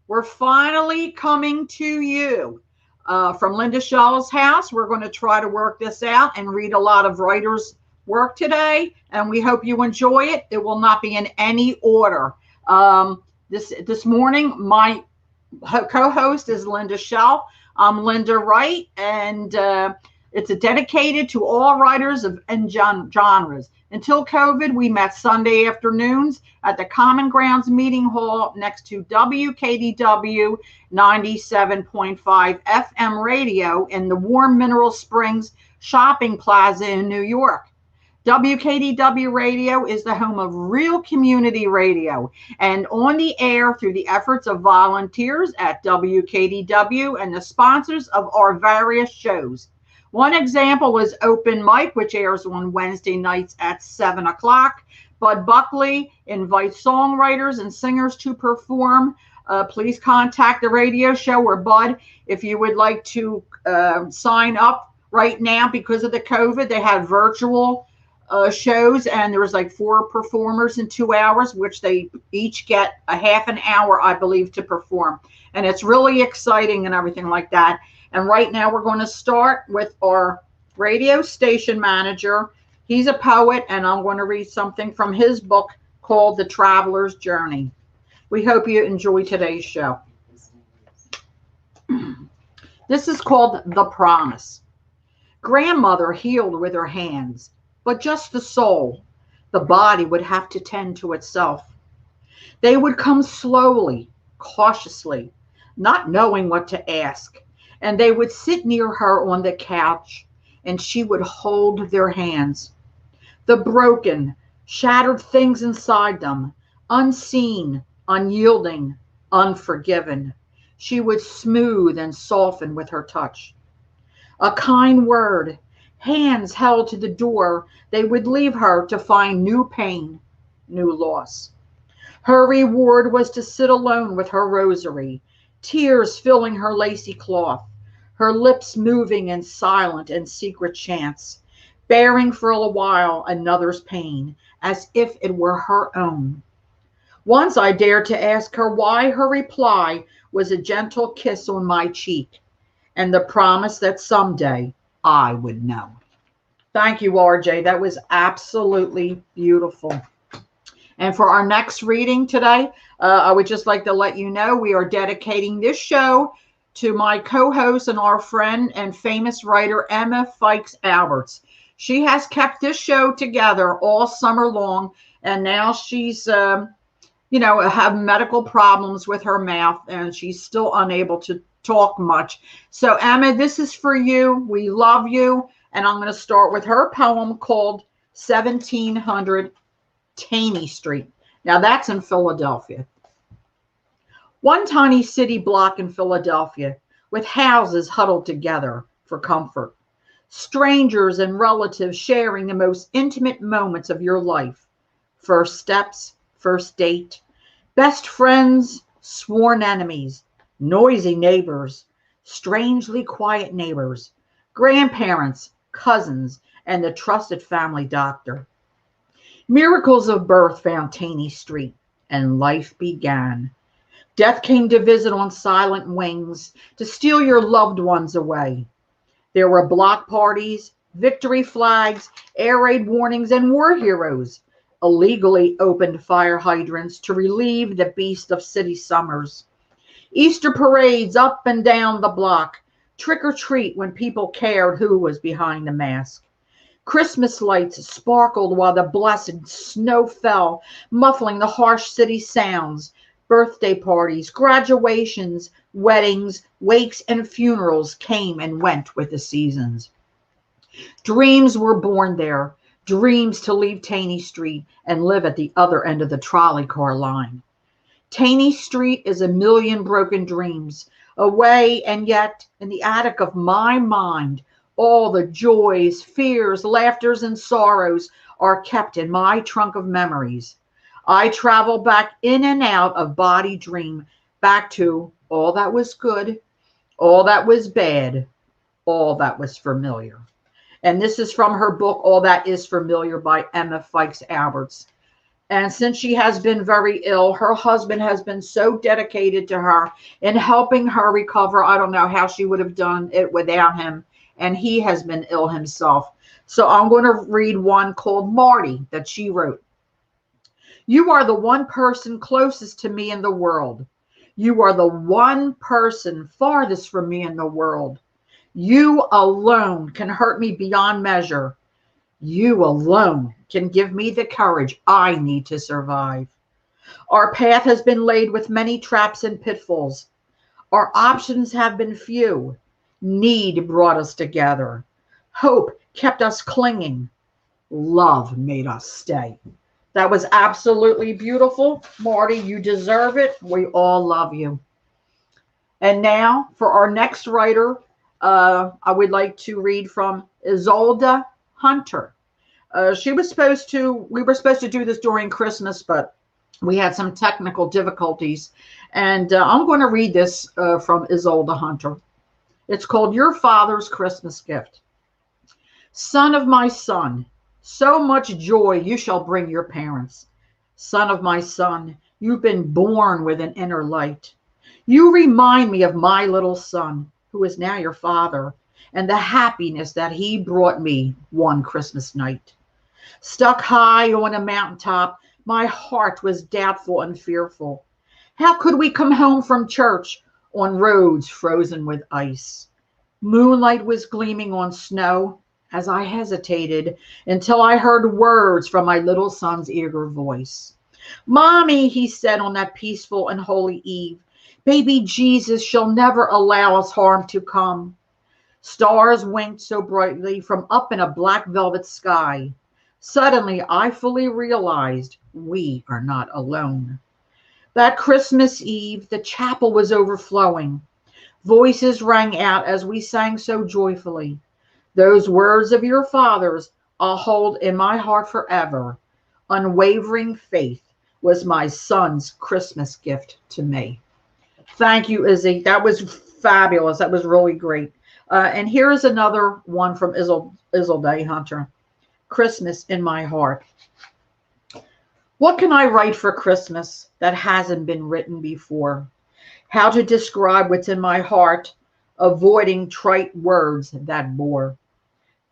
We're finally coming to you from Linda Schell's house. We're going to try to work this out and read a lot of writers' work today, and we hope you enjoy it. It will not be in any order. This morning, my co-host is Linda Schell. I'm Linda Wright, and it's dedicated to all writers of and genres. Until COVID, we met Sunday afternoons at the Common Grounds Meeting Hall next to WKDW 97.5 FM radio in the warm Mineral Springs Shopping Plaza in New York. WKDW Radio is the home of real community radio and on the air through the efforts of volunteers at WKDW and the sponsors of our various shows. One example is Open Mic, which airs on Wednesday nights at 7 o'clock. Bud Buckley invites songwriters and singers to perform. Please contact the radio show or Bud if you would like to sign up right now. Because of the COVID, they had virtual shows, and there was like 4 performers in 2 hours, which they each get a half an hour, I believe, to perform. And it's really exciting and everything like that. And right now we're going to start with our radio station manager. He's a poet, and I'm going to read something from his book called The Traveler's Journey. We hope you enjoy today's show. This is called The Promise. Grandmother healed with her hands, but just the soul. The body would have to tend to itself. They would come slowly, cautiously, not knowing what to ask. And they would sit near her on the couch, and she would hold their hands. The broken, shattered things inside them, unseen, unyielding, unforgiven, she would smooth and soften with her touch. A kind word, hands held to the door, they would leave her to find new pain, new loss. Her reward was to sit alone with her rosary, tears filling her lacy cloth, her lips moving in silent and secret chants, bearing for a while another's pain, as if it were her own. Once I dared to ask her why. Her reply was a gentle kiss on my cheek and the promise that someday I would know. Thank you, RJ. That was absolutely beautiful. And for our next reading today, I would just like to let you know we are dedicating this show to my co-host and our friend and famous writer, Emma Fikes Alberts. She has kept this show together all summer long, and now she's, have medical problems with her mouth, and she's still unable to talk much. So, Emma, this is for you. We love you. And I'm going to start with her poem called 1700 Taney Street. Now, that's in Philadelphia. One tiny city block in Philadelphia with houses huddled together for comfort. Strangers and relatives sharing the most intimate moments of your life. First steps, first date, best friends, sworn enemies, noisy neighbors, strangely quiet neighbors, grandparents, cousins, and the trusted family doctor. Miracles of birth found Taney Street, and life began. Death came to visit on silent wings to steal your loved ones away. There were block parties, victory flags, air raid warnings, and war heroes. Illegally opened fire hydrants to relieve the beast of city summers. Easter parades up and down the block. Trick or treat when people cared who was behind the mask. Christmas lights sparkled while the blessed snow fell, muffling the harsh city sounds. Birthday parties, graduations, weddings, wakes, and funerals came and went with the seasons. Dreams were born there, dreams to leave Taney Street and live at the other end of the trolley car line. Taney Street is a million broken dreams, away, and yet in the attic of my mind, all the joys, fears, laughters, and sorrows are kept in my trunk of memories. I travel back in and out of body dream, back to all that was good, all that was bad, all that was familiar. And this is from her book, All That Is Familiar by Emma Fikes Alberts. And since she has been very ill, her husband has been so dedicated to her in helping her recover. I don't know how she would have done it without him. And he has been ill himself. So I'm going to read one called Marty that she wrote. You are the one person closest to me in the world. You are the one person farthest from me in the world. You alone can hurt me beyond measure. You alone can give me the courage I need to survive. Our path has been laid with many traps and pitfalls. Our options have been few. Need brought us together. Hope kept us clinging. Love made us stay. That was absolutely beautiful. Marty, you deserve it. We all love you. And now for our next writer, I would like to read from Isolde Hunter. We were supposed to do this during Christmas, but we had some technical difficulties. And I'm going to read this from Isolde Hunter. It's called Your Father's Christmas Gift. Son of my son, so much joy you shall bring your parents. Son of my son, you've been born with an inner light. You remind me of my little son, who is now your father, and the happiness that he brought me one Christmas night. Stuck high on a mountaintop, my heart was doubtful and fearful. How could we come home from church on roads frozen with ice? Moonlight was gleaming on snow as I hesitated until I heard words from my little son's eager voice. Mommy, he said on that peaceful and holy eve, baby Jesus shall never allow us harm to come. Stars winked so brightly from up in a black velvet sky. Suddenly, I fully realized we are not alone. That Christmas Eve, the chapel was overflowing. Voices rang out as we sang so joyfully. Those words of your father's I'll hold in my heart forever. Unwavering faith was my son's Christmas gift to me. Thank you, Izzy. That was fabulous. That was really great. And here is another one from Isolde Hunter. Christmas in my heart. What can I write for Christmas that hasn't been written before? How to describe what's in my heart, avoiding trite words that bore.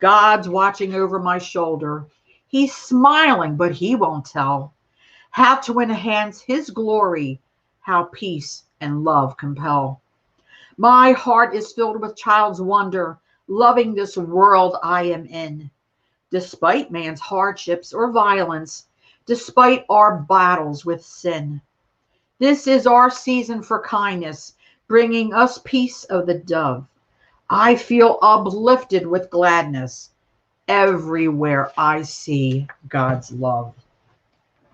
God's watching over my shoulder. He's smiling, but he won't tell. How to enhance his glory, how peace and love compel. My heart is filled with child's wonder, loving this world I am in. Despite man's hardships or violence, despite our battles with sin. This is our season for kindness, bringing us peace of the dove. I feel uplifted with gladness everywhere I see God's love.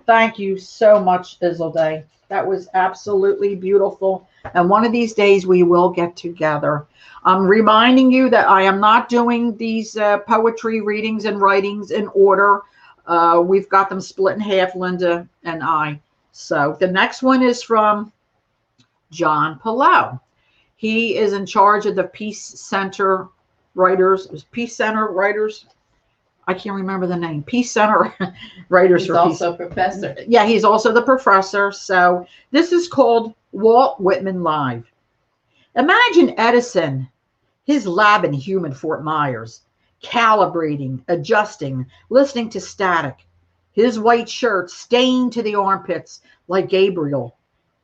Thank you so much, Isolde. That was absolutely beautiful. And one of these days we will get together. I'm reminding you that I am not doing these poetry readings and writings in order. We've got them split in half, Linda and I. So the next one is from John Palau. He is in charge of the Peace Center Writers. Peace Center Writers. I can't remember the name. Peace Center Writers. He's also a professor. Yeah, he's also the professor. So this is called Walt Whitman Live. Imagine Edison, his lab in humid Fort Myers, calibrating, adjusting, listening to static. His white shirt stained to the armpits like Gabriel.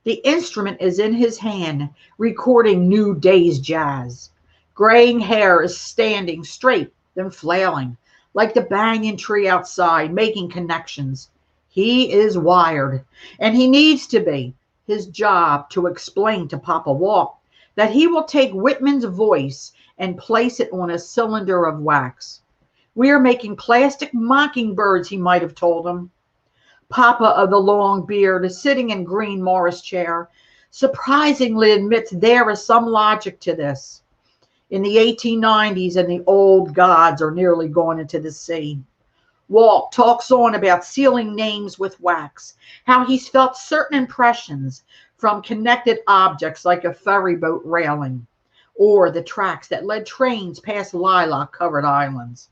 The instrument is in his hand, recording new day's jazz. Graying hair is standing straight, then flailing, like the banyan tree outside, making connections. He is wired, and he needs to be. His job to explain to Papa Walt that he will take Whitman's voice and place it on a cylinder of wax. We are making plastic mockingbirds, he might have told him. Papa of the long beard is sitting in green Morris chair, surprisingly admits there is some logic to this. In the 1890s, and the old gods are nearly gone into the sea. Walt talks on about sealing names with wax, how he's felt certain impressions from connected objects like a ferry boat railing, or the tracks that led trains past lilac-covered islands.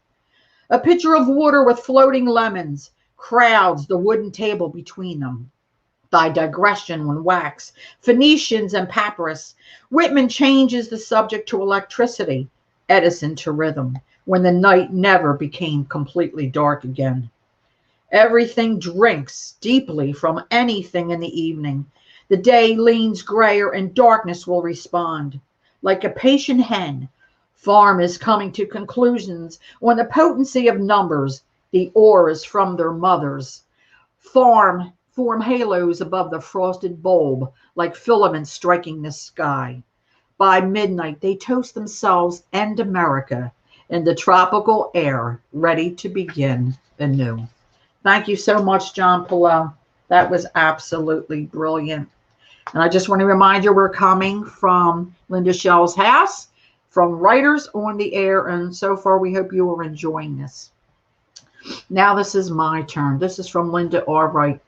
A pitcher of water with floating lemons, crowds the wooden table between them. By digression on wax, Phoenicians and papyrus, Whitman changes the subject to electricity, Edison to rhythm, when the night never became completely dark again. Everything drinks deeply from anything in the evening. The day leans grayer and darkness will respond. Like a patient hen, farm is coming to conclusions on the potency of numbers, the ores from their mothers. Farm form halos above the frosted bulb, like filaments striking the sky. By midnight, they toast themselves and America in the tropical air, ready to begin anew. Thank you so much, John Pillow. That was absolutely brilliant. And I just want to remind you, we're coming from Linda Schell's house, from Writers on the Air, and so far we hope you are enjoying this. Now this is my turn. This is from Linda R. Wright.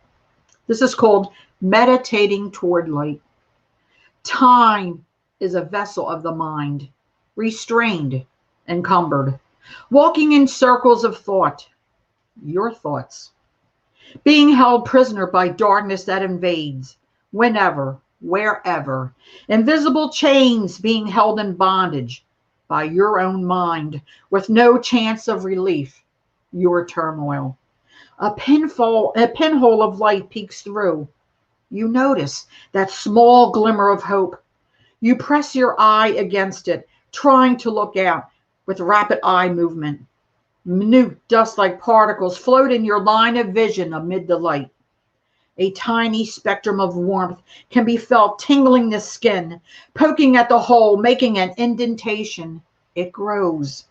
This is called Meditating Toward Light. Time is a vessel of the mind, restrained, encumbered, walking in circles of thought, your thoughts, being held prisoner by darkness that invades, whenever, wherever, invisible chains being held in bondage by your own mind, with no chance of relief, your turmoil. A pinhole of light peeks through. You notice that small glimmer of hope. You press your eye against it, trying to look out with rapid eye movement. Minute dust-like particles float in your line of vision amid the light. A tiny spectrum of warmth can be felt tingling the skin, poking at the hole, making an indentation. It grows.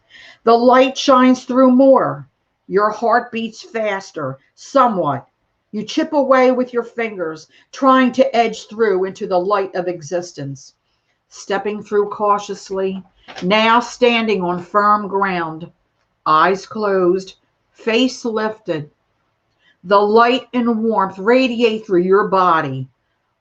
The light shines through more. Your heart beats faster, somewhat. You chip away with your fingers, trying to edge through into the light of existence. Stepping through cautiously, now standing on firm ground, eyes closed, face lifted. The light and warmth radiate through your body.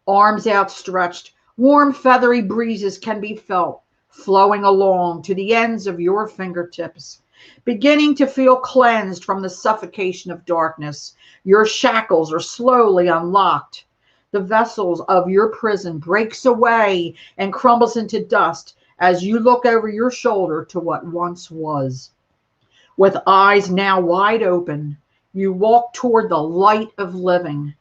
Arms outstretched, warm feathery breezes can be felt, flowing along to the ends of your fingertips. Beginning to feel cleansed from the suffocation of darkness, your shackles are slowly unlocked. The vessels of your prison breaks away and crumbles into dust as you look over your shoulder to what once was. With eyes now wide open, you walk toward the light of living,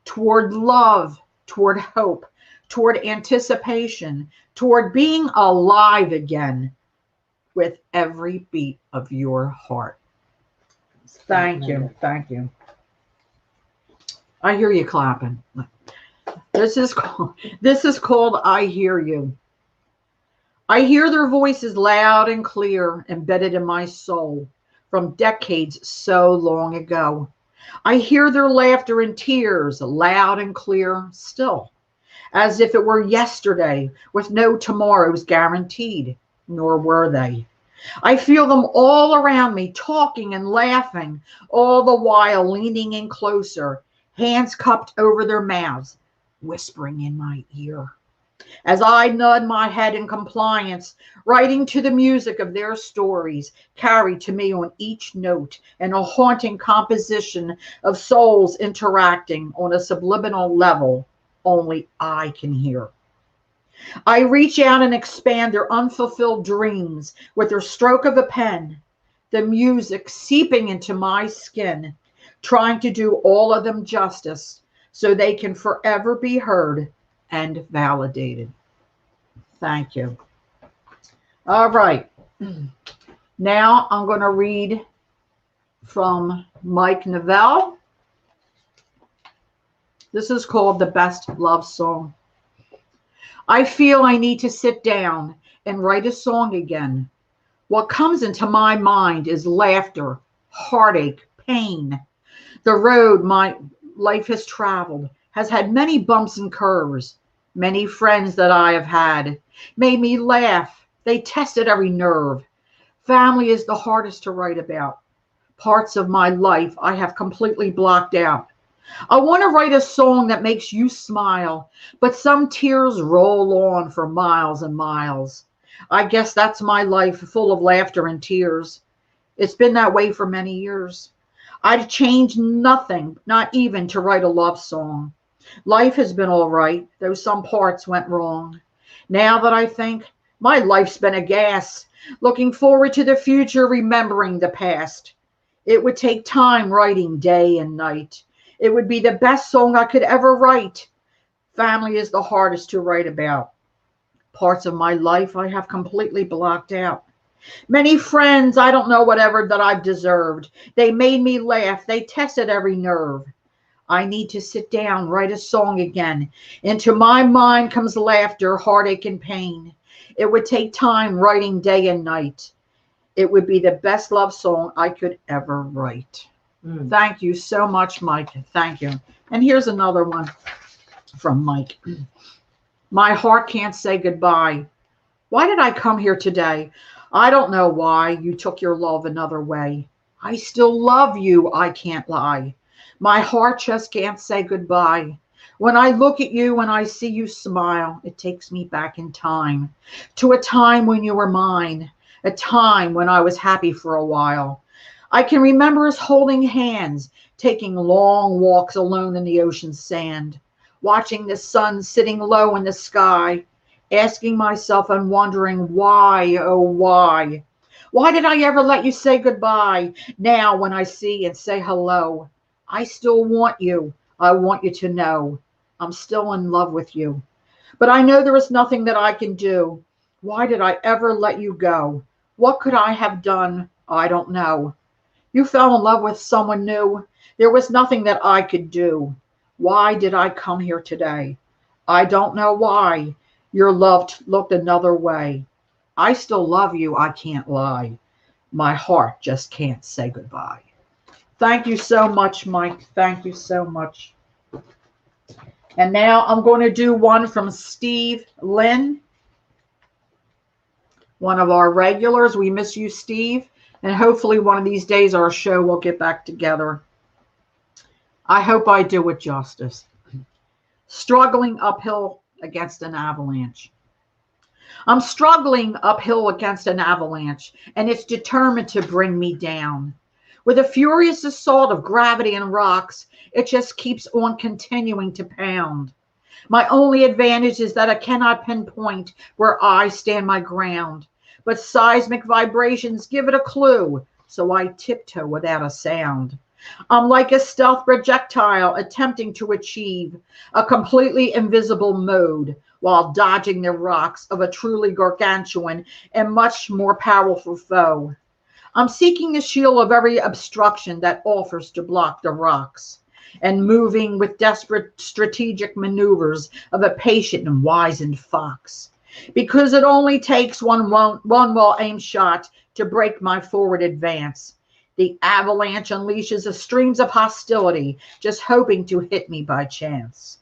toward love, toward hope, toward anticipation, toward being alive again with every beat of your heart. Thank you. Thank you. I hear you clapping. This is called I Hear You. I hear their voices loud and clear, embedded in my soul from decades so long ago. I hear their laughter and tears, loud and clear still, as if it were yesterday, with no tomorrows guaranteed, nor were they. I feel them all around me, talking and laughing, all the while leaning in closer, hands cupped over their mouths, whispering in my ear. As I nod my head in compliance, writing to the music of their stories, carried to me on each note, and a haunting composition of souls interacting on a subliminal level only I can hear. I reach out and expand their unfulfilled dreams with their stroke of a pen, the music seeping into my skin, trying to do all of them justice so they can forever be heard and validated. Thank you. All right. Now I'm going to read from Mike Novell. This is called The Best Love Song. I feel I need to sit down and write a song again. What comes into my mind is laughter, heartache, pain. The road my life has traveled has had many bumps and curves. Many friends that I have had made me laugh. They tested every nerve. Family is the hardest to write about. Parts of my life I have completely blocked out. I want to write a song that makes you smile, but some tears roll on for miles and miles. I guess that's my life, full of laughter and tears. It's been that way for many years. I'd change nothing, not even to write a love song. Life has been all right, though some parts went wrong. Now that I think, my life's been a gas, looking forward to the future, remembering the past. It would take time writing day and night. It would be the best song I could ever write. Family is the hardest to write about. Parts of my life I have completely blocked out. Many friends, I don't know whatever that I've deserved. They made me laugh. They tested every nerve. I need to sit down, write a song again. Into my mind comes laughter, heartache, and pain. It would take time writing day and night. It would be the best love song I could ever write. Thank you so much, Mike. Thank you. And here's another one from Mike. My heart can't say goodbye. Why did I come here today? I don't know why you took your love another way. I still love you, I can't lie. My heart just can't say goodbye. When I look at you and I see you smile, it takes me back in time, to a time when you were mine, a time when I was happy for a while. I can remember us holding hands, taking long walks alone in the ocean's sand, watching the sun sitting low in the sky, asking myself and wondering why, oh why? Why did I ever let you say goodbye? Now when I see and say hello, I still want you. I want you to know I'm still in love with you. But I know there is nothing that I can do. Why did I ever let you go? What could I have done? I don't know. You fell in love with someone new. There was nothing that I could do. Why did I come here today? I don't know why. Your love looked another way. I still love you, I can't lie. My heart just can't say goodbye. Thank you so much, Mike. Thank you so much. And now I'm going to do one from Steve Lynn, one of our regulars. We miss you, Steve. And hopefully one of these days our show will get back together. I hope I do it justice. Struggling uphill against an avalanche. I'm struggling uphill against an avalanche, and it's determined to bring me down. With a furious assault of gravity and rocks, it just keeps on continuing to pound. My only advantage is that I cannot pinpoint where I stand my ground, but seismic vibrations give it a clue, so I tiptoe without a sound. I'm like a stealth projectile attempting to achieve a completely invisible mode while dodging the rocks of a truly gargantuan and much more powerful foe. I'm seeking the shield of every obstruction that offers to block the rocks, and moving with desperate strategic maneuvers of a patient and wizened fox. Because it only takes one well-aimed shot to break my forward advance. The avalanche unleashes a streams of hostility, just hoping to hit me by chance.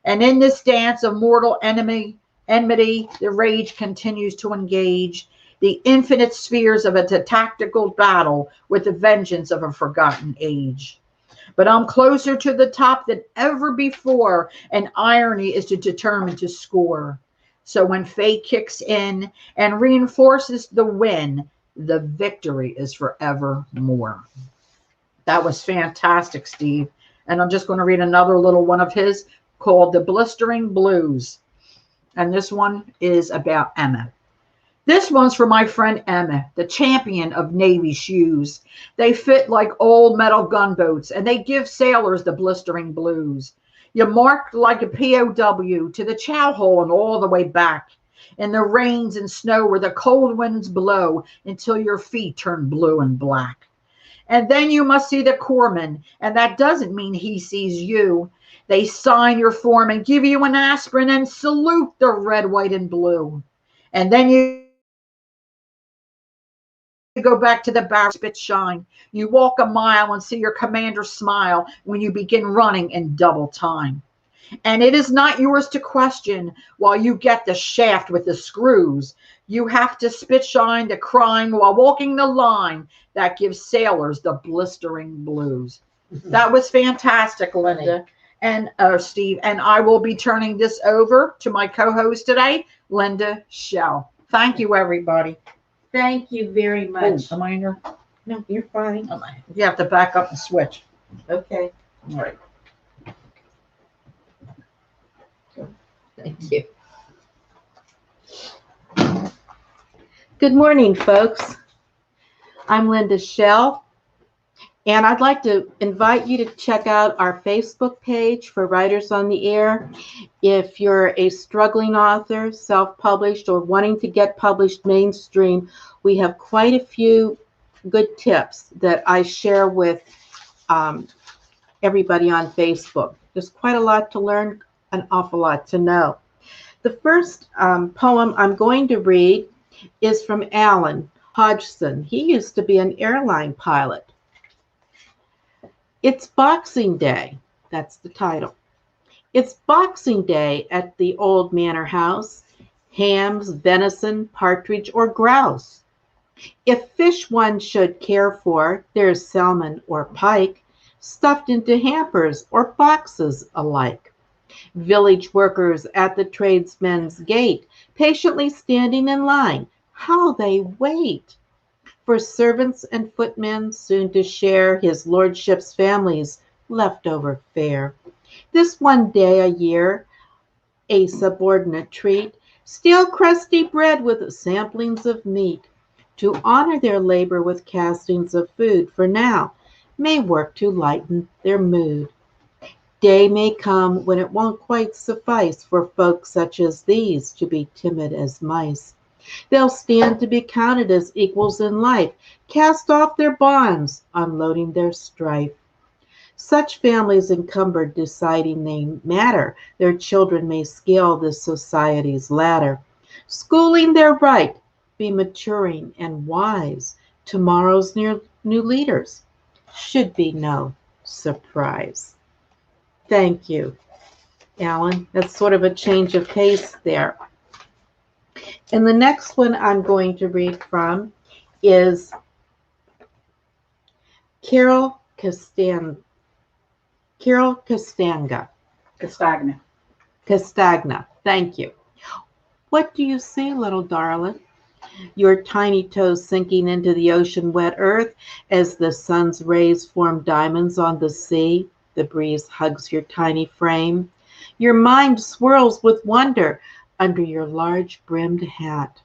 And in this dance of mortal enmity, the rage continues to engage the infinite spheres of a tactical battle with the vengeance of a forgotten age. But I'm closer to the top than ever before, and irony is determined to score. So when fate kicks in and reinforces the win, the victory is forevermore. That was fantastic, Steve. And I'm just going to read another little one of his called The Blistering Blues. And this one is about Emma. This one's for my friend Emma, the champion of Navy shoes. They fit like old metal gunboats, and they give sailors the blistering blues. You're marked like a POW to the chow hole and all the way back, in the rains and snow where the cold winds blow until your feet turn blue and black. And then you must see the corpsman, and that doesn't mean he sees you. They sign your form and give you an aspirin and salute the red, white, and blue. And then you go back to the barracks, spit shine. You walk a mile and see your commander smile when you begin running in double time. And it is not yours to question while you get the shaft with the screws. You have to spit shine the crime while walking the line that gives sailors the blistering blues. That was fantastic, Linda and Steve. And I will be turning this over to my co-host today, Linda Schell. Thank you, everybody. Thank you very much. Oh, am I in here? No, you're fine. You have to back up and switch. Okay, All right. thank you. Good morning, folks. I'm Linda Schell, and I'd like to invite you to check out our Facebook page for Writers on the Air. If you're a struggling author, self-published, or wanting to get published mainstream, we have quite a few good tips that I share with everybody on Facebook. There's quite a lot to learn, an awful lot to know. The first poem I'm going to read is from Alan Hodgson. He used to be an airline pilot. It's Boxing Day. That's the title. It's Boxing Day at the old manor house. Hams, venison, partridge, or grouse. If fish one should care for, there's salmon or pike, stuffed into hampers or boxes alike. Village workers at the tradesmen's gate, patiently standing in line, how they wait! For servants and footmen soon to share his lordship's family's leftover fare. This one day a year, a subordinate treat, stale crusty bread with samplings of meat, to honor their labor with castings of food, for now may work to lighten their mood. Day may come when it won't quite suffice for folks such as these to be timid as mice. They'll stand to be counted as equals in life, cast off their bonds, unloading their strife. Such families encumbered deciding they matter, their children may scale this society's ladder. Schooling their right, be maturing and wise. Tomorrow's new leaders should be no surprise. Thank you, Alan. That's sort of a change of pace there. And the next one I'm going to read from is Carol Castagna. Castagna. Thank you. What do you see, little darling? Your tiny toes sinking into the ocean wet earth as the sun's rays form diamonds on the sea. The breeze hugs your tiny frame. Your mind swirls with wonder under your large brimmed hat.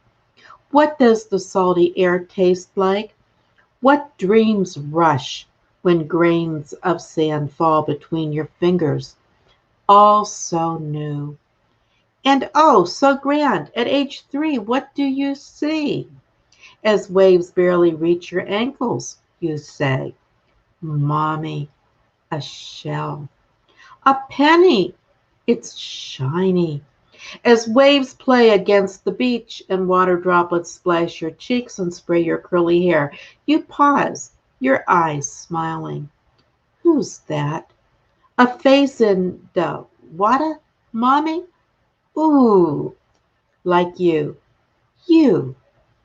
What does the salty air taste like? What dreams rush when grains of sand fall between your fingers? All so new. And oh, so grand. At age 3, what do you see? As waves barely reach your ankles, you say, Mommy, a shell. A penny. It's shiny. As waves play against the beach and water droplets splash your cheeks and spray your curly hair, you pause, your eyes smiling. Who's that? A face in the water, Mommy? Ooh, like you. You,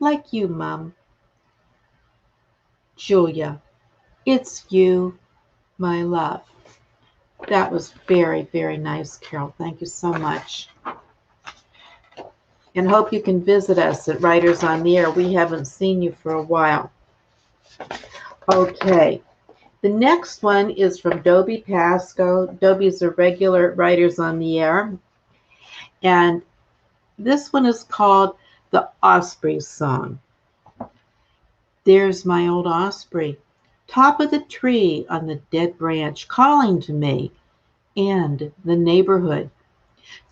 like you, Mum. Julia, it's you, my love. That was very, very nice, Carol. Thank you so much. And hope you can visit us at Writers on the Air. We haven't seen you for a while. Okay. The next one is from Dobie Pasco. Dobie's a regular at Writers on the Air. And this one is called The Osprey Song. There's my old osprey, top of the tree on the dead branch, calling to me and the neighborhood.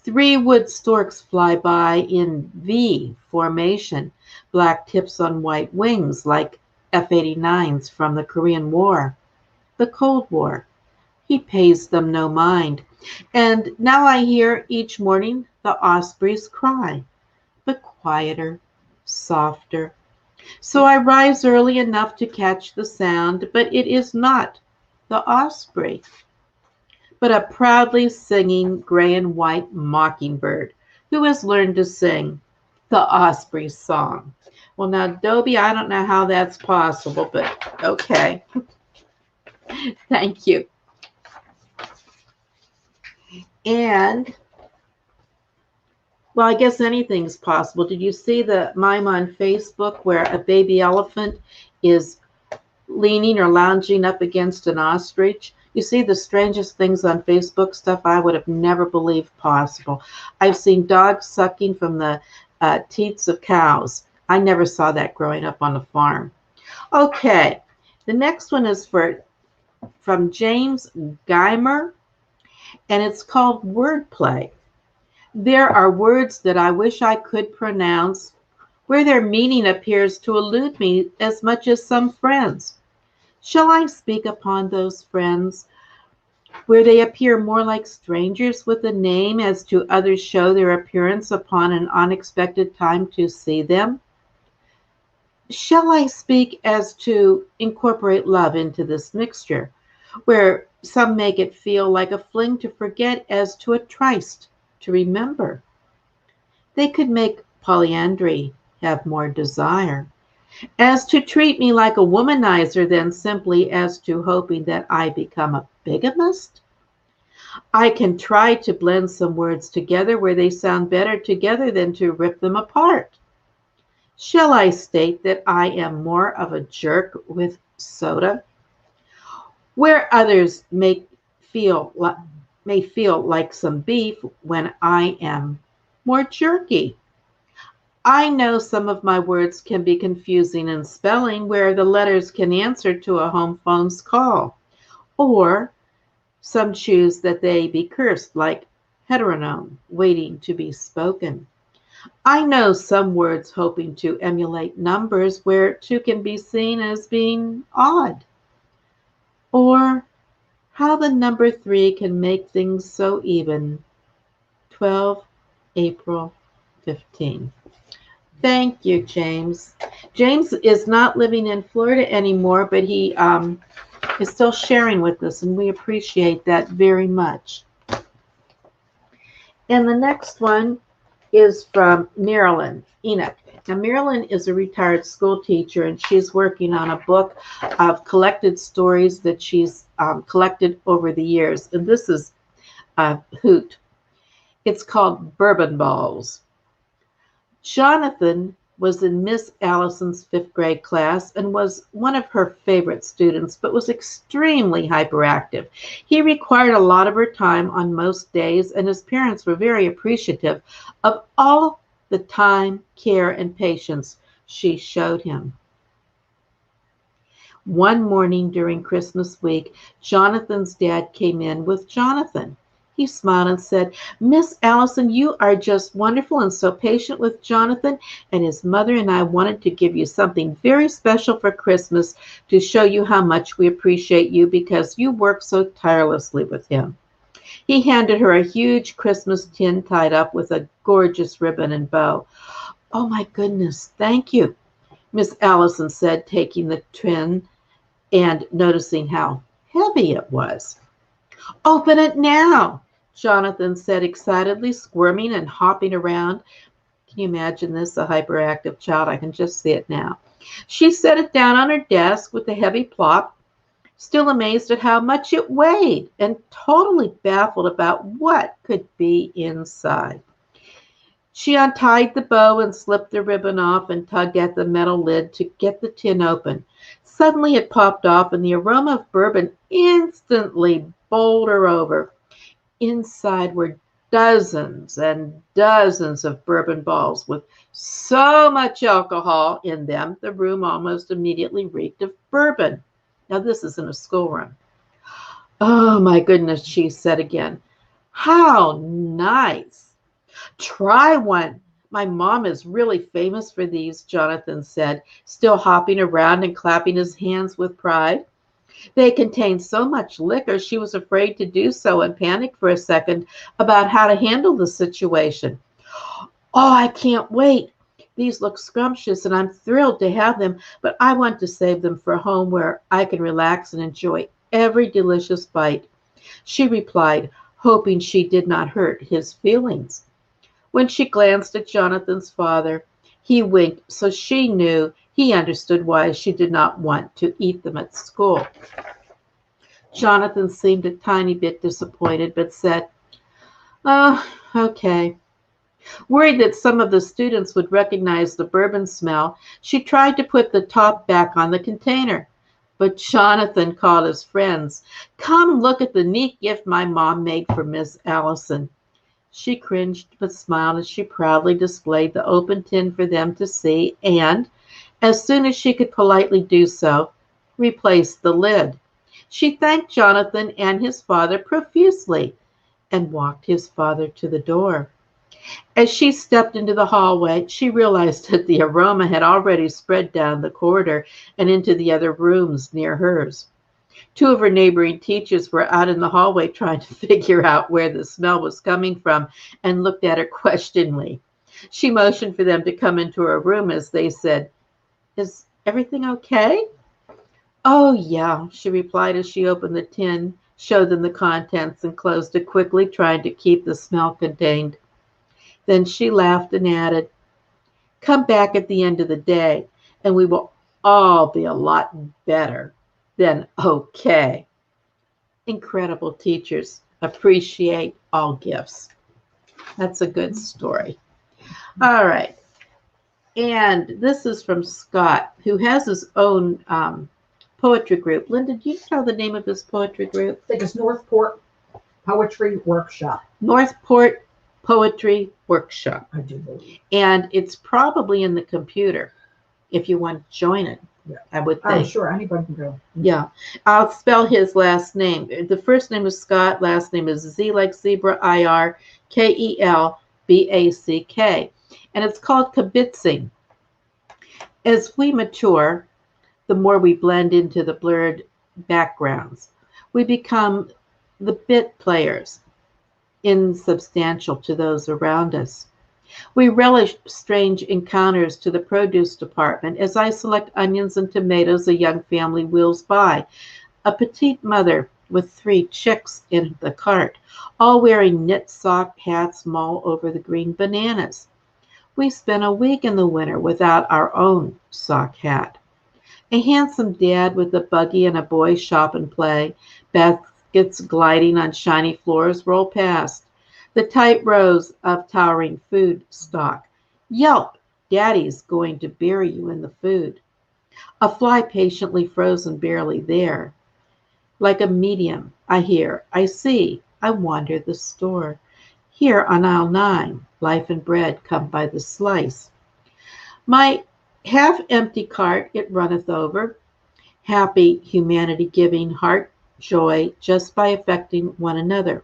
3 wood storks fly by in V formation, black tips on white wings like F-89s from the Korean War, the Cold War. He pays them no mind. And now I hear each morning the ospreys cry, but quieter, softer. So I rise early enough to catch the sound, but it is not the osprey, but a proudly singing gray and white mockingbird who has learned to sing the Osprey Song. Well, now, Dobie, I don't know how that's possible, but okay. Thank you. And, well, I guess anything's possible. Did you see the mime on Facebook where a baby elephant is leaning or lounging up against an ostrich. You see the strangest things on Facebook, stuff I would have never believed possible. I've seen dogs sucking from the teats of cows. I never saw that growing up on a farm. Okay, the next one is from James Geimer, and it's called Wordplay. There are words that I wish I could pronounce where their meaning appears to elude me as much as some friends. Shall I speak upon those friends where they appear more like strangers with a name as to others show their appearance upon an unexpected time to see them? Shall I speak as to incorporate love into this mixture, where some make it feel like a fling to forget as to a tryst to remember? They could make polyandry have more desire, as to treat me like a womanizer than simply as to hoping that I become a bigamist? I can try to blend some words together where they sound better together than to rip them apart. Shall I state that I am more of a jerk with soda, where others may feel like some beef when I am more jerky? I know some of my words can be confusing in spelling, where the letters can answer to a home phone's call, or some choose that they be cursed like heteronome, waiting to be spoken. I know some words hoping to emulate numbers, where two can be seen as being odd, or how the number 3 can make things so even. 12 April 15. Thank you, James. James is not living in Florida anymore, but he is still sharing with us, and we appreciate that very much. And the next one is from Marilyn Enoch. Now, Marilyn is a retired school teacher, and she's working on a book of collected stories that she's collected over the years. And this is a hoot. It's called Bourbon Balls. Jonathan was in Miss Allison's 5th grade class and was one of her favorite students, but was extremely hyperactive. He required a lot of her time on most days, and his parents were very appreciative of all the time, care, and patience she showed him. One morning during Christmas week, Jonathan's dad came in with Jonathan. He smiled and said, "Miss Allison, you are just wonderful and so patient with Jonathan, and his mother and I wanted to give you something very special for Christmas to show you how much we appreciate you because you work so tirelessly with him." He handed her a huge Christmas tin tied up with a gorgeous ribbon and bow. "Oh my goodness, thank you," Miss Allison said, taking the tin and noticing how heavy it was. "Open it now," Jonathan said excitedly, squirming and hopping around. Can you imagine this, a hyperactive child? I can just see it now. She set it down on her desk with a heavy plop, still amazed at how much it weighed and totally baffled about what could be inside. She untied the bow and slipped the ribbon off and tugged at the metal lid to get the tin open. Suddenly it popped off, and the aroma of bourbon instantly bowled her over. Inside were dozens and dozens of bourbon balls with so much alcohol in them, the room almost immediately reeked of bourbon. Now, this is in a schoolroom. "Oh, my goodness," she said again. "How nice. Try one. My mom is really famous for these," Jonathan said, still hopping around and clapping his hands with pride. They contained so much liquor she was afraid to do so and panicked for a second about how to handle the situation. "Oh, I can't wait. These look scrumptious and I'm thrilled to have them, but I want to save them for a home where I can relax and enjoy every delicious bite," she replied, hoping she did not hurt his feelings. When she glanced at Jonathan's father, he winked, so she knew he understood why she did not want to eat them at school. Jonathan seemed a tiny bit disappointed, but said, "Oh, okay." Worried that some of the students would recognize the bourbon smell, she tried to put the top back on the container. But Jonathan called his friends. "Come look at the neat gift my mom made for Miss Allison." She cringed but smiled as she proudly displayed the open tin for them to see and, as soon as she could politely do so, replaced the lid. She thanked Jonathan and his father profusely and walked his father to the door. As she stepped into the hallway, she realized that the aroma had already spread down the corridor and into the other rooms near hers. Two of her neighboring teachers were out in the hallway trying to figure out where the smell was coming from and looked at her questioningly. She motioned for them to come into her room as they said, "Is everything okay?" "Oh, yeah," she replied as she opened the tin, showed them the contents, and closed it quickly, trying to keep the smell contained. Then she laughed and added, "Come back at the end of the day, and we will all be a lot better than okay." Incredible teachers appreciate all gifts. That's a good story. All right. And this is from Scott, who has his own poetry group. Linda, do you know the name of his poetry group? I think it's Northport Poetry Workshop. Northport Poetry Workshop. I do believe. And it's probably in the computer if you want to join it. Yeah. I would think. I'm sure anybody can go. Yeah. I'll spell his last name. The first name is Scott. Last name is Z like zebra, IRKELBACK. And it's called kibitzing. As we mature, the more we blend into the blurred backgrounds. We become the bit players, insubstantial to those around us. We relish strange encounters to the produce department as I select onions and tomatoes a young family wheels by. A petite mother with 3 chicks in the cart, all wearing knit sock hats mull over the green bananas. We spend a week in the winter without our own sock hat. A handsome dad with a buggy and a boy shop and play, baskets gliding on shiny floors roll past. The tight rows of towering food stock. Yelp, Daddy's going to bury you in the food. A fly patiently frozen barely there. Like a medium, I hear, I see, I wander the store. Here on aisle 9, life and bread come by the slice. My half-empty cart it runneth over. Happy humanity-giving heart joy just by affecting one another.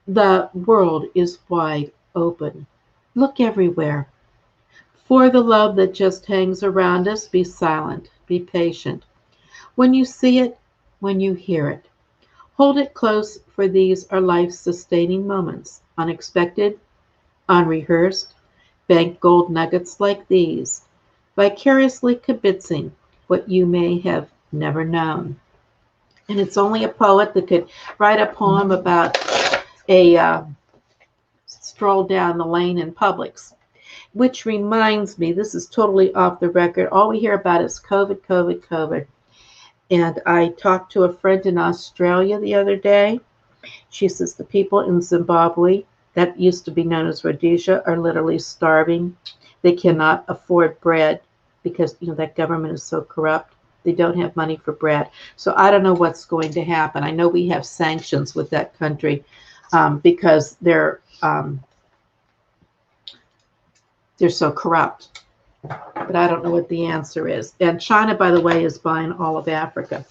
The world is wide open. Look everywhere. For the love that just hangs around us, be silent, be patient. When you see it, when you hear it, hold it close, for these are life's sustaining moments, unexpected, unrehearsed, bank gold nuggets like these, vicariously kibitzing what you may have never known. And it's only a poet that could write a poem about a stroll down the lane in Publix. Which reminds me, this is totally off the record. All we hear about is COVID, COVID, COVID. And I talked to a friend in Australia the other day. She says the people in Zimbabwe, that used to be known as Rhodesia, are literally starving. They cannot afford bread because that government is so corrupt. They don't have money for bread. So I don't know what's going to happen. I know we have sanctions with that country because they're so corrupt. But I don't know what the answer is. And China, by the way, is buying all of Africa.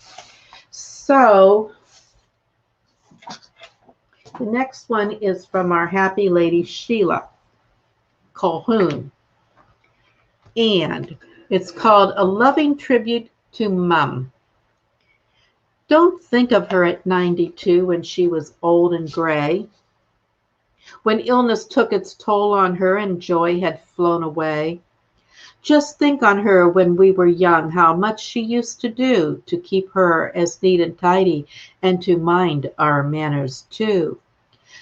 So the next one is from our happy lady Sheila Colhoun. And it's called A Loving Tribute to Mum. Don't think of her at 92 when she was old and gray, when illness took its toll on her and joy had flown away. Just think on her when we were young, how much she used to do to keep her as neat and tidy and to mind our manners too.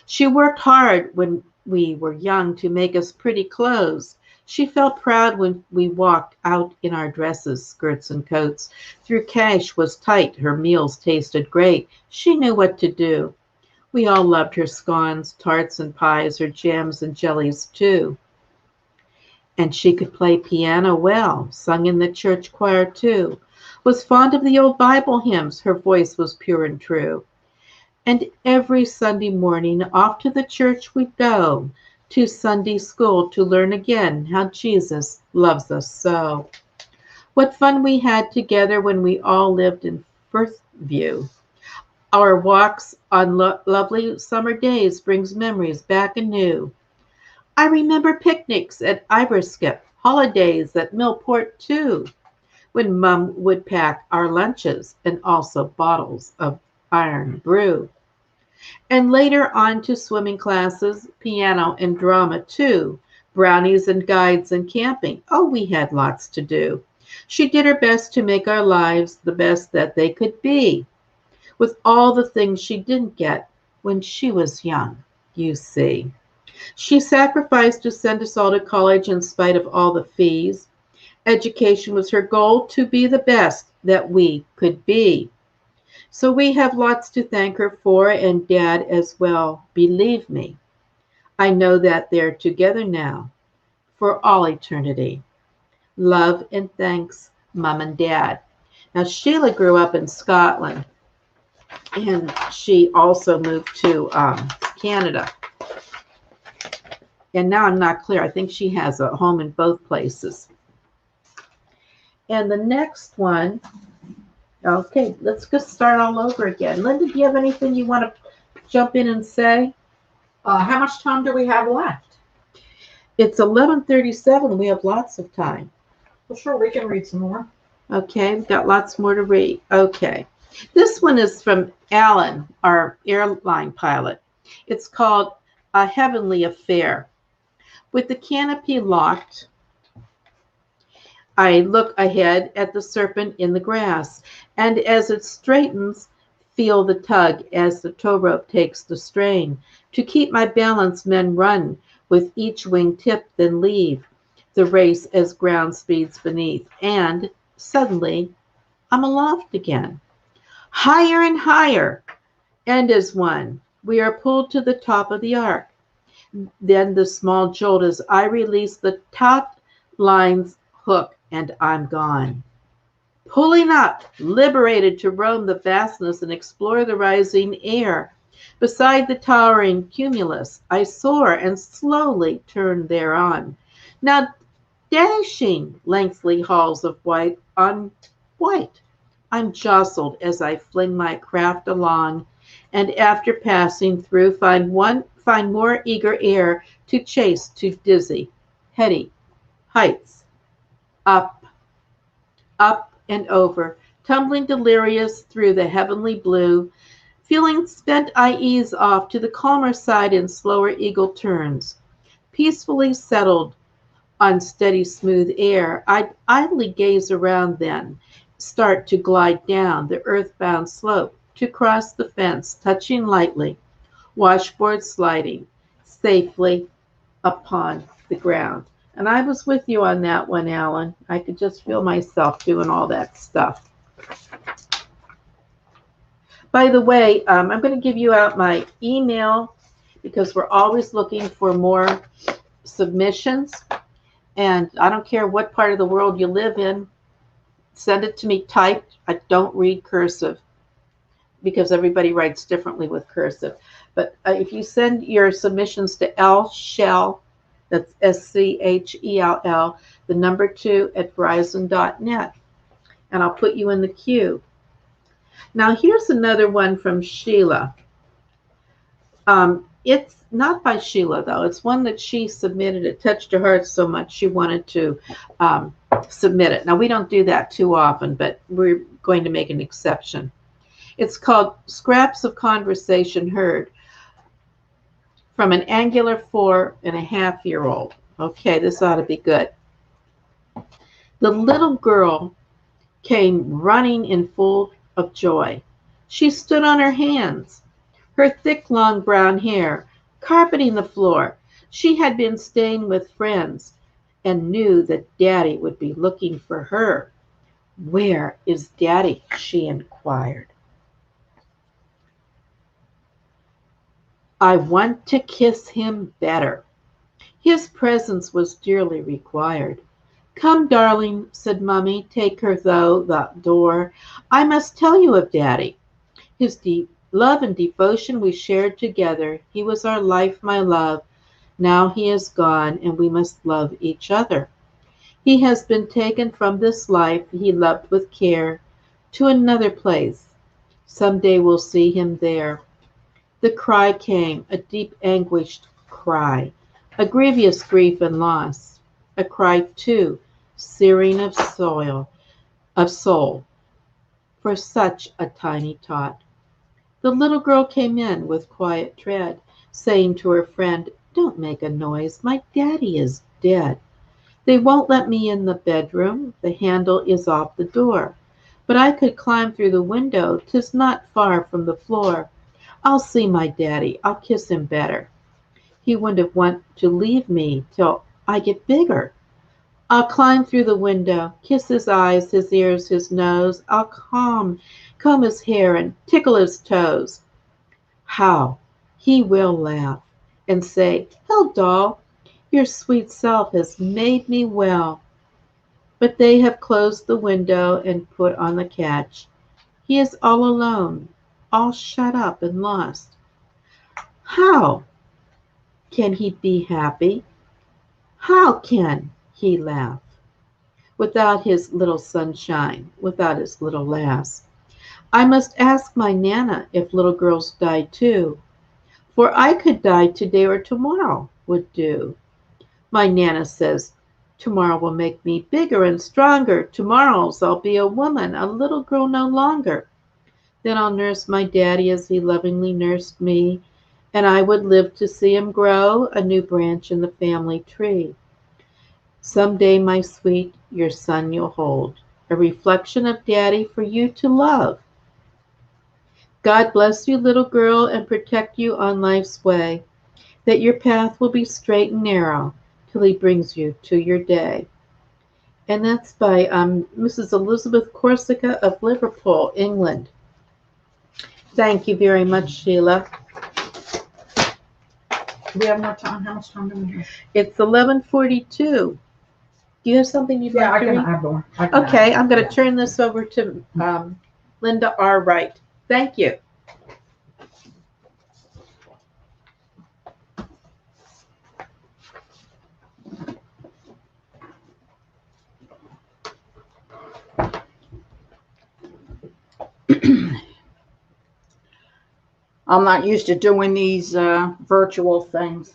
She worked hard when we were young to make us pretty clothes. She felt proud when we walked out in our dresses, skirts, and coats. Through cash was tight, her meals tasted great. She knew what to do. We all loved her scones, tarts, and pies, her jams and jellies too. And she could play piano well, sung in the church choir too. was fond of the old Bible hymns. Her voice was pure and true. And every Sunday morning off to the church we'd go, to Sunday school to learn again how Jesus loves us so. What fun we had together when we all lived in First View. Our walks on lovely summer days brings memories back anew. I remember picnics at Iberskip, holidays at Millport too, when Mum would pack our lunches and also bottles of iron brew. And later on to swimming classes, piano and drama too, brownies and guides and camping. Oh, we had lots to do. She did her best to make our lives the best that they could be, with all the things she didn't get when she was young, you see. She sacrificed to send us all to college in spite of all the fees. Education was her goal, to be the best that we could be. So we have lots to thank her for, and Dad as well, believe me. I know that they're together now for all eternity. Love and thanks, Mum and Dad. Now, Sheila grew up in Scotland, and she also moved to Canada. And now I'm not clear. I think she has a home in both places. And the next one, okay, let's just start all over again. Linda, do you have anything you want to jump in and say? How much time do we have left? It's 11:37. We have lots of time. Well, sure, we can read some more. Okay, we've got lots more to read. Okay. This one is from Alan, our airline pilot. It's called A Heavenly Affair. With the canopy locked, I look ahead at the serpent in the grass, and as it straightens, feel the tug as the tow rope takes the strain. To keep my balance, men run with each wing tip, then leave the race as ground speeds beneath. And suddenly, I'm aloft again. Higher and higher, and as one, we are pulled to the top of the arc. Then the small jolt as I release the taut line's hook, and I'm gone. Pulling up, liberated to roam the vastness and explore the rising air. Beside the towering cumulus, I soar and slowly turn thereon. Now dashing lengthy halls of white on white, I'm jostled as I fling my craft along, and after passing through, find more eager air to chase to dizzy, heady heights. Up, up and over, tumbling delirious through the heavenly blue. Feeling spent, I ease off to the calmer side in slower eagle turns. Peacefully settled on steady, smooth air, I idly gaze around, then start to glide down the earthbound slope to cross the fence, touching lightly, washboard sliding safely upon the ground. And I was with you on that one, Alan. I could just feel myself doing all that stuff. By the way, I'm going to give you out my email because we're always looking for more submissions. And I don't care what part of the world you live in, send it to me typed. I don't read cursive because everybody writes differently with cursive. But if you send your submissions to Schell, that's Schell, the number 2 at Verizon.net, and I'll put you in the queue. Now here's another one from Sheila. It's not by Sheila, though. It's one that she submitted. It touched her heart so much she wanted to submit it. Now, we don't do that too often, but we're going to make an exception. It's called Scraps of Conversation Heard from an angular 4.5-year-old. Okay, this ought to be good. The little girl came running in full of joy. She stood on her hands, her thick, long brown hair carpeting the floor. She had been staying with friends and knew that Daddy would be looking for her. Where is Daddy? She inquired. I want to kiss him better. His presence was dearly required. Come, darling, said Mummy, take her through the door. I must tell you of Daddy. His deep love and devotion we shared together. He was our life, my love. Now he is gone, and we must love each other. He has been taken from this life he loved with care to another place. Some day we'll see him there. The cry came, a deep anguished cry, a grievous grief and loss, a cry too, searing of soul, for such a tiny tot. The little girl came in with quiet tread, saying to her friend, "Don't make a noise, my daddy is dead. They won't let me in the bedroom, the handle is off the door. But I could climb through the window, 'tis not far from the floor. I'll see my daddy, I'll kiss him better. He wouldn't want to leave me till I get bigger. I'll climb through the window, kiss his eyes, his ears, his nose. I'll comb his hair and tickle his toes. How he will laugh and say, 'Hell, doll, your sweet self has made me well.' But they have closed the window and put on the catch. He is all alone, all shut up and lost. How can he be happy? How can he laugh without his little sunshine, without his little lass? I must ask my Nana if little girls die too, for I could die today or tomorrow would do. My Nana says, tomorrow will make me bigger and stronger. Tomorrow's I'll be a woman, a little girl no longer. Then I'll nurse my daddy as he lovingly nursed me, and I would live to see him grow, a new branch in the family tree. Some day, my sweet, your son you'll hold, a reflection of daddy for you to love. God bless you, little girl, and protect you on life's way, that your path will be straight and narrow till he brings you to your day." And that's by Mrs. Elizabeth Corsica of Liverpool, England. Thank you very much, Sheila. We have more time. How much time do we have? It's 11:42. Do you have something you'd like to read? I can add more. Okay, I'm going to turn this over to Linda R. Wright. Thank you. I'm not used to doing these virtual things.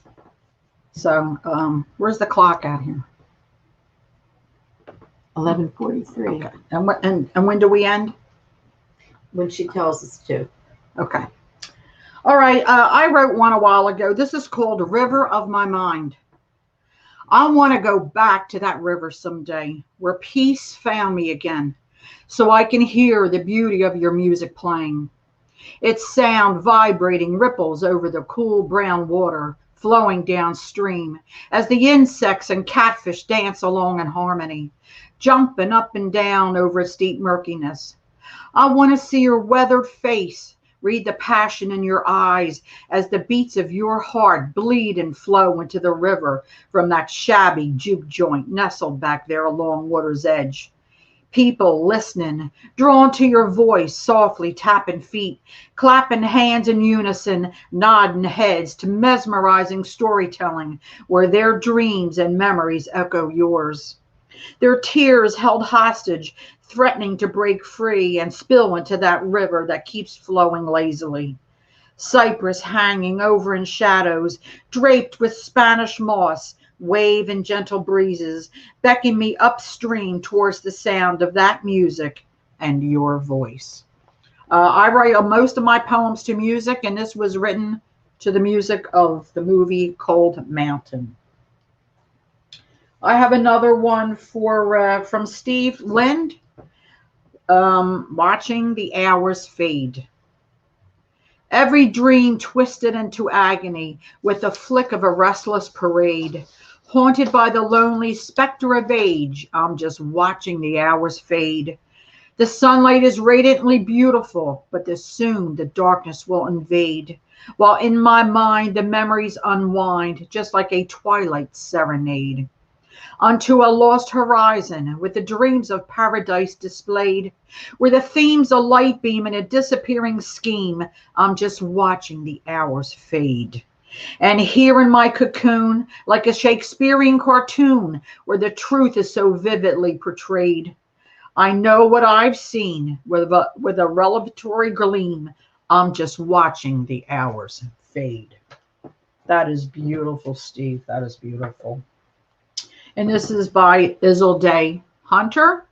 So where's the clock at here? 11:43. Okay. And when do we end? When she tells us to. Okay. All right. I wrote one a while ago. This is called River of My Mind. I want to go back to that river someday where peace found me again, so I can hear the beauty of your music playing. Its sound vibrating ripples over the cool brown water flowing downstream as the insects and catfish dance along in harmony, jumping up and down over its deep murkiness. I want to see your weathered face, read the passion in your eyes as the beats of your heart bleed and flow into the river from that shabby juke joint nestled back there along water's edge. People listening, drawn to your voice, softly tapping feet, clapping hands in unison, nodding heads to mesmerizing storytelling where their dreams and memories echo yours. Their tears held hostage, threatening to break free and spill into that river that keeps flowing lazily. Cypress hanging over in shadows, draped with Spanish moss, wave in gentle breezes, beckon me upstream towards the sound of that music and your voice. I write most of my poems to music, and this was written to the music of the movie Cold Mountain. I have another one from Steve Lind, Watching the Hours Fade. Every dream twisted into agony with the flick of a restless parade. Haunted by the lonely specter of age, I'm just watching the hours fade. The sunlight is radiantly beautiful, but soon the darkness will invade, while in my mind the memories unwind just like a twilight serenade. unto a lost horizon with the dreams of paradise displayed, where the theme's a light beam in a disappearing scheme. I'm just watching the hours fade. And here in my cocoon, like a Shakespearean cartoon, where the truth is so vividly portrayed, I know what I've seen with a revelatory gleam. I'm just watching the hours fade. That is beautiful, Steve. That is beautiful. And this is by Isolde Hunter.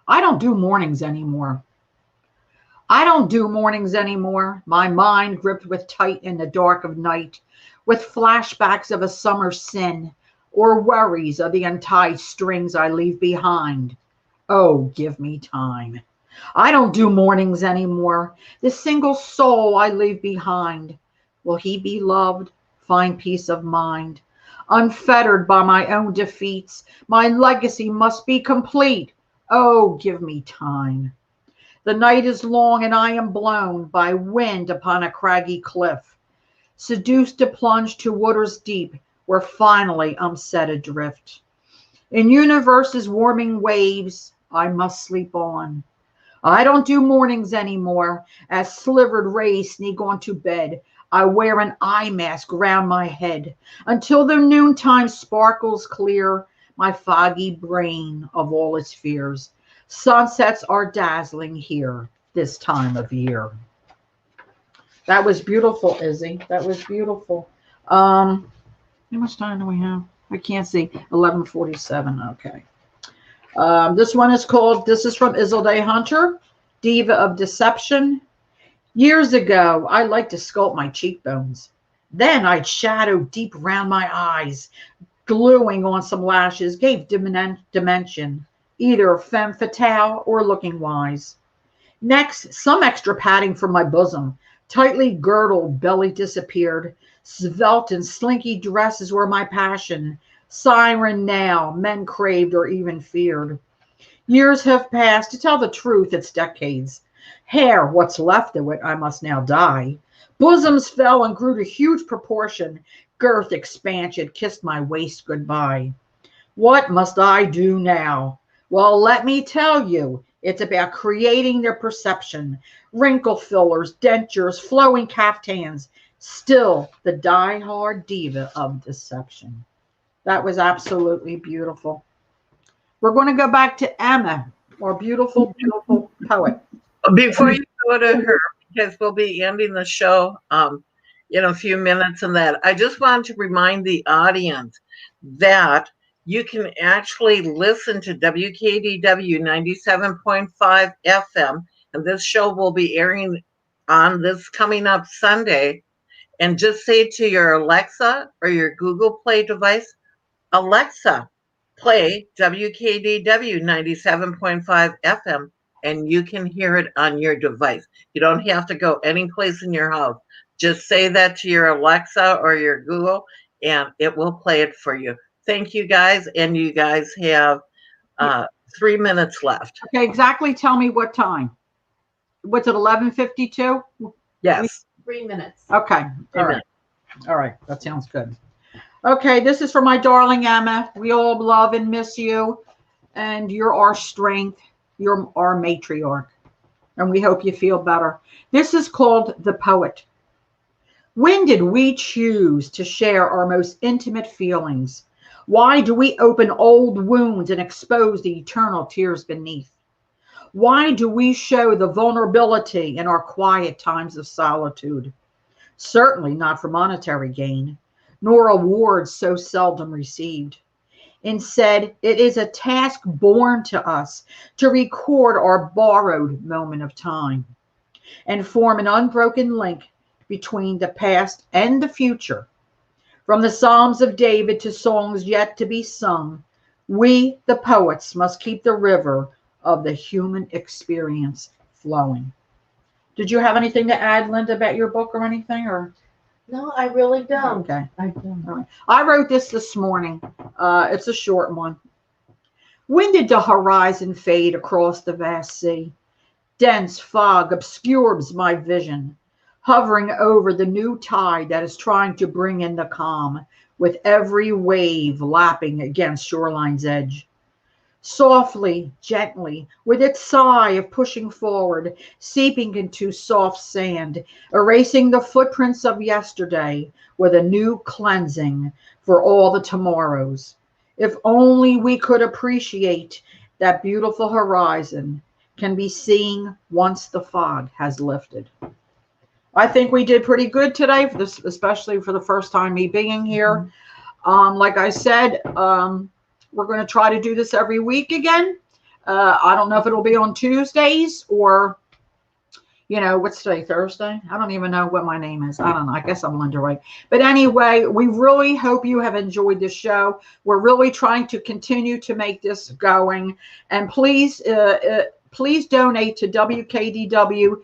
I don't do mornings anymore. I don't do mornings anymore. My mind gripped with tight in the dark of night, with flashbacks of a summer sin, or worries of the untied strings I leave behind. Oh, give me time. I don't do mornings anymore. The single soul I leave behind. Will he be loved? Find peace of mind. Unfettered by my own defeats, my legacy must be complete. Oh, give me time. The night is long and I am blown by wind upon a craggy cliff, seduced to plunge to waters deep, where finally I'm set adrift. In universe's warming waves, I must sleep on. I don't do mornings anymore. As slivered rays sneak onto bed, I wear an eye mask round my head until the noontime sparkles clear my foggy brain of all its fears. Sunsets are dazzling here this time of year. That was beautiful, Izzy. That was beautiful. How much time do we have? I can't see. 11:47. Okay. This is from Isolde Hunter, Diva of Deception. Years ago, I liked to sculpt my cheekbones. Then I'd shadow deep round my eyes. Gluing on some lashes gave dimension, either femme fatale or looking wise. Next, some extra padding from my bosom. Tightly girdled belly disappeared. Svelte and slinky dresses were my passion. Siren now, men craved or even feared. Years have passed, to tell the truth, it's decades. Hair, what's left of it, I must now dye. Bosoms fell and grew to huge proportion. Girth expansion kissed my waist goodbye. What must I do now? Well, let me tell you, it's about creating their perception. Wrinkle fillers, dentures, flowing caftans. Still the die-hard diva of deception. That was absolutely beautiful. We're going to go back to Emma, our beautiful, beautiful poet. Before you go to her, because we'll be ending the show in a few minutes and that, I just want to remind the audience that you can actually listen to WKDW 97.5 FM, and this show will be airing on this coming up Sunday. And just say to your Alexa or your Google Play device, Alexa, play WKDW 97.5 FM, and you can hear it on your device. You don't have to go any place in your house. Just say that to your Alexa or your Google, and it will play it for you. Thank you, guys, and you guys have 3 minutes left. Okay, exactly. Tell me what time. What's it, 11:52? Yes. 3 minutes. Okay. All right. All right. That sounds good. Okay, this is for my darling Emma. We all love and miss you, and you're our strength. You're our matriarch, and we hope you feel better. This is called The Poet. When did we choose to share our most intimate feelings? Why do we open old wounds and expose the eternal tears beneath? Why do we show the vulnerability in our quiet times of solitude? Certainly not for monetary gain, nor awards so seldom received. Instead, it is a task born to us to record our borrowed moment of time and form an unbroken link between the past and the future. From the Psalms of David to songs yet to be sung, we, the poets, must keep the river of the human experience flowing. Did you have anything to add, Linda, about your book or anything? Or No, I really don't. okay. I don't. All right. I wrote this morning. It's a short one. When did the horizon fade across the vast sea? Dense fog obscures my vision, hovering over the new tide that is trying to bring in the calm. with every wave lapping against shoreline's edge. Softly, gently, with its sigh of pushing forward, seeping into soft sand, erasing the footprints of yesterday with a new cleansing for all the tomorrows. If only we could appreciate that beautiful horizon can be seen once the fog has lifted. I think we did pretty good today, for this, especially for the first time me being here. Like I said, we're going to try to do this every week again. I don't know if it'll be on Tuesdays or, what's today, Thursday? I don't even know what my name is. I don't know. I guess I'm Linda Wright. But anyway, we really hope you have enjoyed this show. We're really trying to continue to make this going. And please donate to WKDW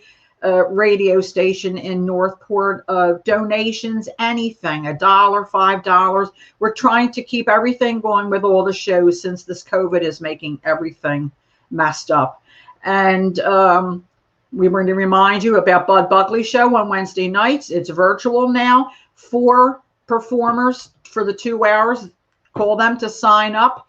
radio station in Northport. Donations, anything, $1, $5. We're trying to keep everything going with all the shows since this COVID is making everything messed up. And we want to remind you about Bud Buckley show on Wednesday nights. It's virtual now. 4 performers for the 2 hours. Call them to sign up.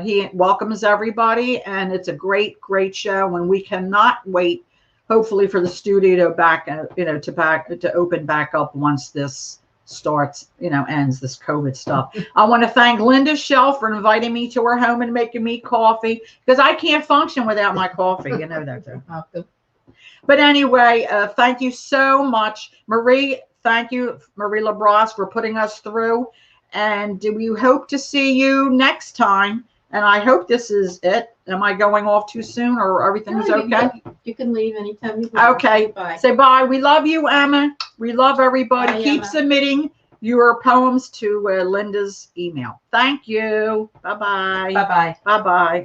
He welcomes everybody, and it's a great show, and we cannot wait, hopefully, for the studio to open back up once this starts, ends, this COVID stuff. I want to thank Linda Schell for inviting me to her home and making me coffee, because I can't function without my coffee. You know that, too. But anyway, thank you so much, Marie. Thank you, Marie LaBrosse, for putting us through. And we hope to see you next time. And I hope this is it. Am I going off too soon, or everything's okay? You can leave anytime you want. Okay. Bye. Say bye. We love you, Emma. We love everybody. Bye, Keep Emma. submitting your poems to Linda's email. Thank you. Bye-bye. Bye-bye. Bye-bye.